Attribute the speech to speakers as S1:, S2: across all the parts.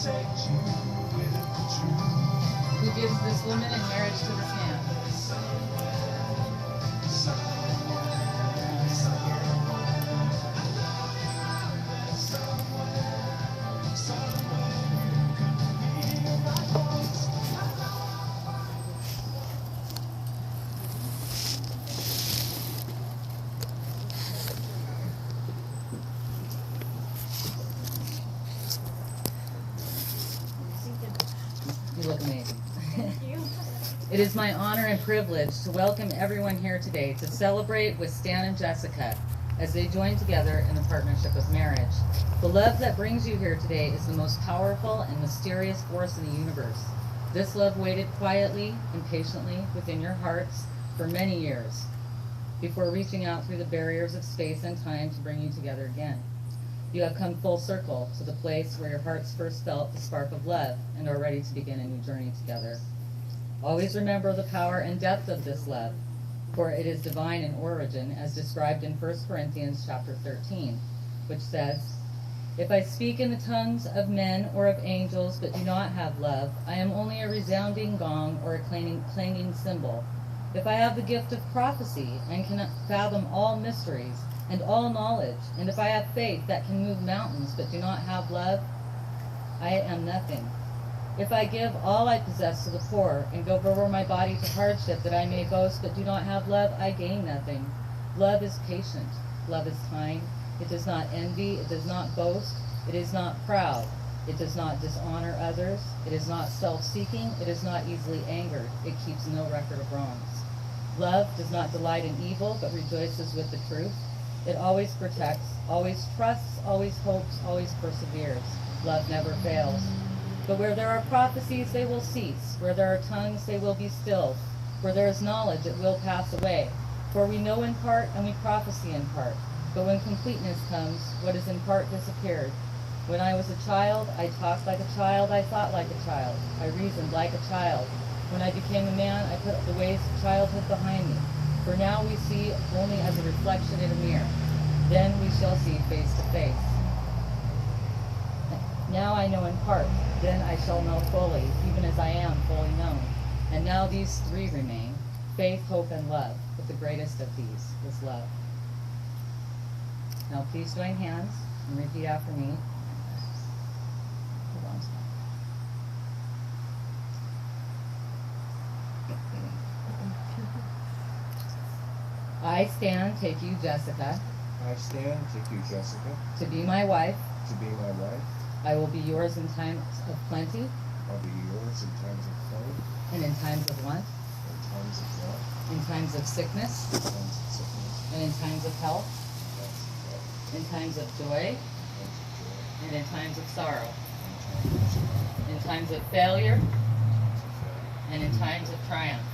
S1: Who gives this woman in marriage to this man? You look amazing. It is my honor and privilege to welcome everyone here today to celebrate with Stan and Jessica as they join together in the partnership of marriage. The love that brings you here today is the most powerful and mysterious force in the universe. This love waited quietly and patiently within your hearts for many years before reaching out through the barriers of space and time to bring you together again. You have come full circle to the place where your hearts first felt the spark of love and are ready to begin a new journey together. Always remember the power and depth of this love, for it is divine in origin, as described in 1 Corinthians chapter 13, which says, "If I speak in the tongues of men or of angels but do not have love, I am only a resounding gong or a clanging cymbal. If I have the gift of prophecy and can fathom all mysteries and all knowledge, and if I have faith that can move mountains but do not have love, I am nothing. If I give all I possess to the poor and go over my body to hardship that I may boast but do not have love, I gain nothing. Love is patient. Love is kind. It does not envy. It does not boast. It is not proud. It does not dishonor others. It is not self-seeking. It is not easily angered. It keeps no record of wrongs. Love does not delight in evil but rejoices with the truth. It always protects, always trusts, always hopes, always perseveres. Love never fails. But where there are prophecies, they will cease. Where there are tongues, they will be stilled. Where there is knowledge, it will pass away. For we know in part and we prophesy in part. But when completeness comes, what is in part disappeared. When I was a child, I talked like a child, I thought like a child. I reasoned like a child. When I became a man, I put the ways of childhood behind me. For now we see only as a reflection in a mirror. Then we shall see face to face. Now I know in part, then I shall know fully, even as I am fully known. And now these three remain, faith, hope, and love. But the greatest of these is love. Now please join hands and repeat after me. Hold on. I, Stan, take you, Jessica,
S2: I, Stan, take you, Jessica,
S1: to be my wife.
S2: to be my wife.
S1: I will be yours in times of plenty
S2: I'll be yours in times of plenty,
S1: and in times of want,
S2: in times of want,
S1: in times of sickness
S2: in times of sickness,
S1: and in times of health,
S2: in times of
S1: in times of
S2: health,
S1: joy
S2: in times of joy,
S1: and in times of sorrow,
S2: in times of sorrow,
S1: in times of failure
S2: in times of failure,
S1: and in times of triumph.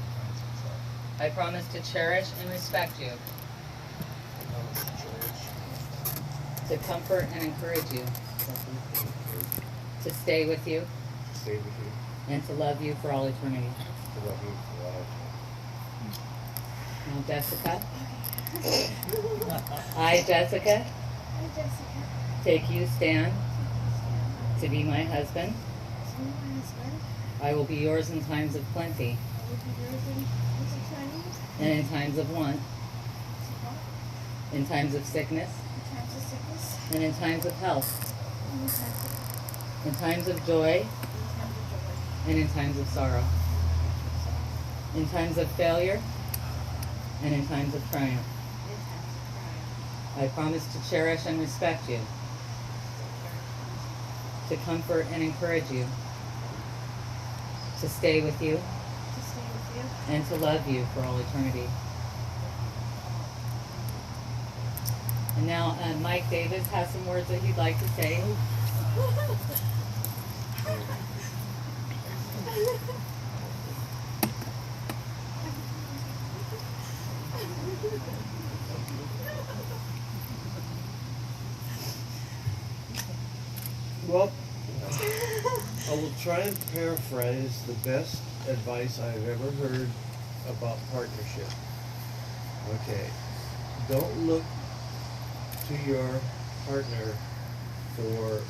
S2: in times of triumph.
S1: I promise to cherish and respect you,
S2: I promise to cherish,
S1: to comfort and encourage you,
S2: comfort, and encourage,
S1: to stay with you,
S2: to stay with you,
S1: and to love you for all eternity.
S2: to love you for all
S1: Now, Jessica. I, Jessica,
S3: Hi, Jessica.
S1: take you, Stan, to be my husband.
S3: To be my husband.
S1: I will be yours in times of plenty
S3: I will be yours in times of triumph,
S1: and in times of want, in times of sickness
S3: in times of sickness,
S1: and in times of health,
S3: and in times of
S1: in times of joy
S3: joy,
S1: and in times of sorrow, in times of failure and in times of triumph.
S3: in times of triumph.
S1: I promise to cherish and respect you, to comfort and encourage you, to stay with you,
S3: To stay with you.
S1: and to love you for all eternity. And now Mike Davis has some words that he'd like to say.
S4: Well, I will try and paraphrase the best advice I've ever heard about partnership. Okay, don't look to your partner for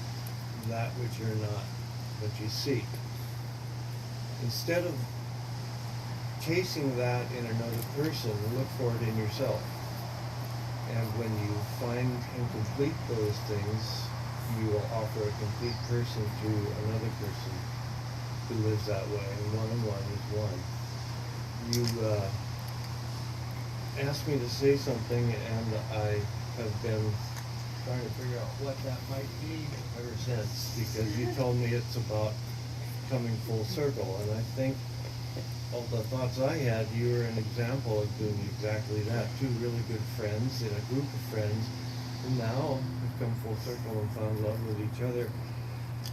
S4: that which you're not, but you seek. Instead of chasing that in another person, look for it in yourself. And when you find and complete those things, you will offer a complete person to another person who lives that way. And one is one. You asked me to say something, and I have been trying to figure out what that might be ever since, because you told me it's about coming full circle, and I think of the thoughts I had, you were an example of doing exactly that. Two really good friends in a group of friends, and now have come full circle and found love with each other.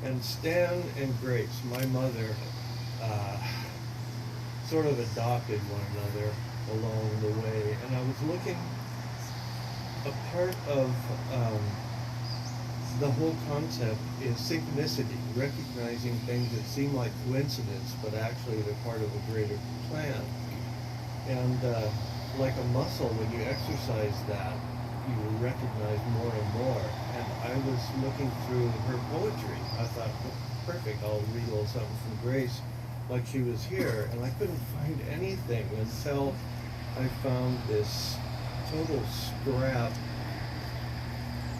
S4: And Stan and Grace, my mother, sort of adopted one another along the way. And I was looking, a part of the whole concept is synchronicity, recognizing things that seem like coincidence, but actually they're part of a greater plan. And like a muscle, when you exercise that, you will recognize more and more. And I was looking through her poetry. I thought, well, perfect, I'll read a little something from Grace like she was here. And I couldn't find anything until I found this total scrap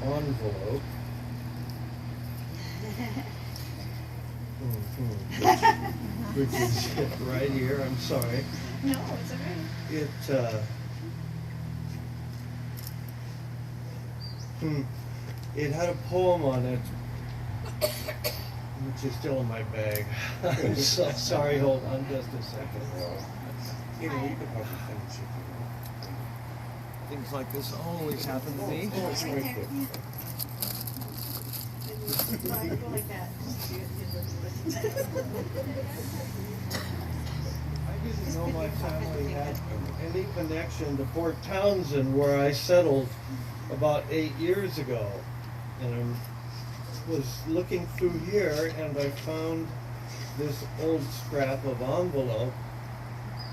S4: envelope. Which is right here, I'm sorry.
S3: No, it's okay.
S4: It had a poem on it, which is still in my bag. I'm so sorry, hold on just a second.
S2: You know, you could probably finish it.
S4: Things like this always happen to me.
S2: Oh, it's right there.
S3: Go like that.
S4: I didn't know my family had any connection to Port Townsend, where I settled about 8 years ago. And I was looking through here, and I found this old scrap of envelope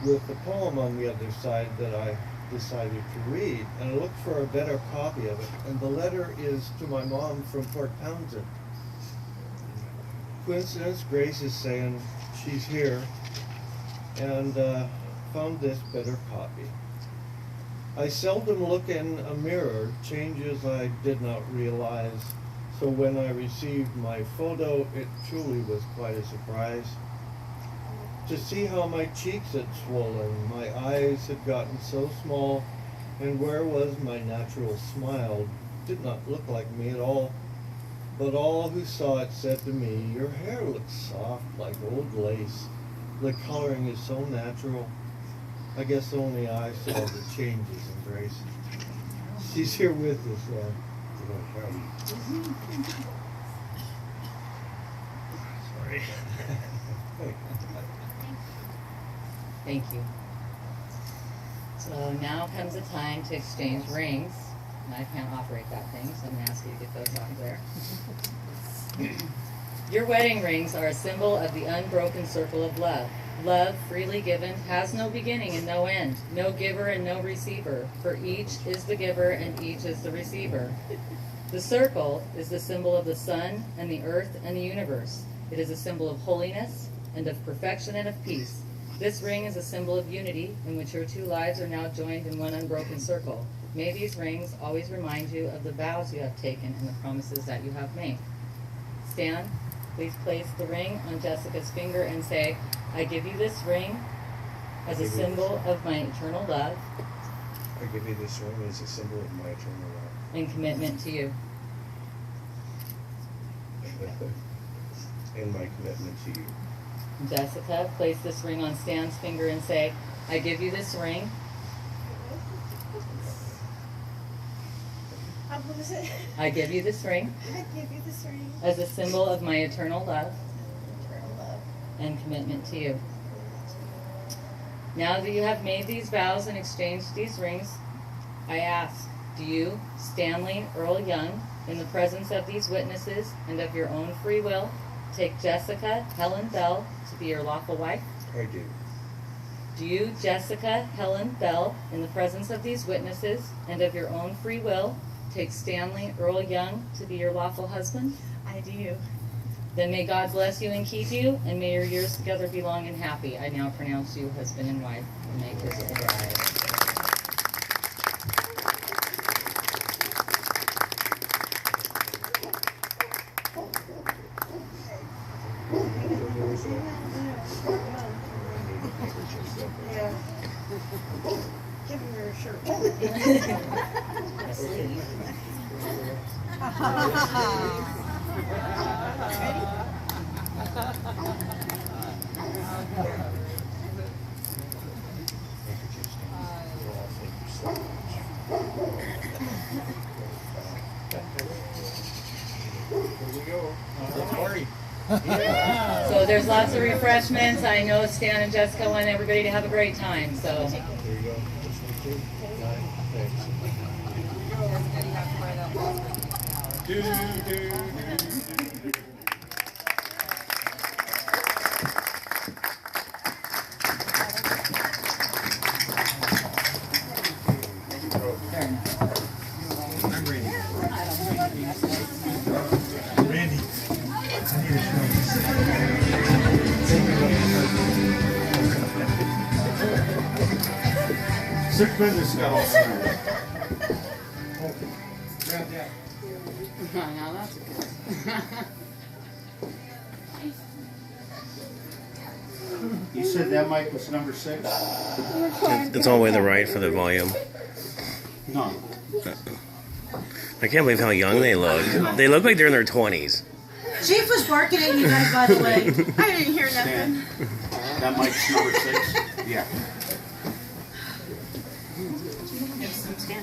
S4: with the poem on the other side that I decided to read. And I looked for a better copy of it. And the letter is to my mom from Port Townsend. Coincidence, Grace is saying she's here, and found this better copy. I seldom look in a mirror, changes I did not realize, so when I received my photo, it truly was quite a surprise. To see how my cheeks had swollen, my eyes had gotten so small, and where was my natural smile did not look like me at all. But all who saw it said to me, "Your hair looks soft like old lace. The coloring is so natural." I guess only I saw the changes in Grace. She's here with us, Sorry.
S1: Thank you. So now comes the time to exchange rings. And I can't operate that thing, so I'm going to ask you to get those off there. Your wedding rings are a symbol of the unbroken circle of love. Love, freely given, has no beginning and no end, no giver and no receiver, for each is the giver and each is the receiver. The circle is the symbol of the sun and the earth and the universe. It is a symbol of holiness and of perfection and of peace. This ring is a symbol of unity in which your two lives are now joined in one unbroken circle. May these rings always remind you of the vows you have taken and the promises that you have made. Stan, please place the ring on Jessica's finger and say, "I give you this ring as a symbol of my eternal love
S2: I give you this ring as a symbol of my eternal love
S1: and commitment to you."
S2: and my commitment to you.
S1: Jessica, place this ring on Stan's finger and say, "I give you this ring
S3: What was it?
S1: I give you this ring
S3: I give you this ring.
S1: as a symbol of my eternal love
S3: Eternal love.
S1: and commitment to you." Now that you have made these vows and exchanged these rings, I ask, do you, Stanley Earl Young, in the presence of these witnesses and of your own free will, take Jessica Helen Bell to be your lawful wife?
S2: I do.
S1: Do you, Jessica Helen Bell, in the presence of these witnesses and of your own free will, take Stanley Earl Young to be your lawful husband?
S3: I do.
S1: Then may God bless you and keep you, and may your years together be long and happy. I now pronounce you husband and wife, and may kiss the bride.
S3: Yeah. Give her your shirt.
S1: So there's lots of refreshments. I know Stan and Jessica want everybody to have a great time. So
S2: There you go. This one too. Thanks.
S1: fair enough.
S2: I'm Randy. Randy. I need a show. Sick business got all started. Oh, grab that.
S5: Now that's a good.
S6: You said that mic was number 6?
S7: It's all the way to the right for the volume.
S6: No.
S7: I can't believe how young they look. They look like they're in their 20s.
S3: Chief was barking at you guys, by the way. I didn't hear nothing.
S6: That mic's number 6? Yeah.
S2: Let's go.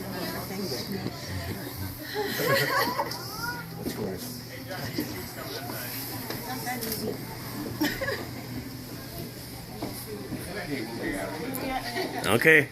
S7: Okay.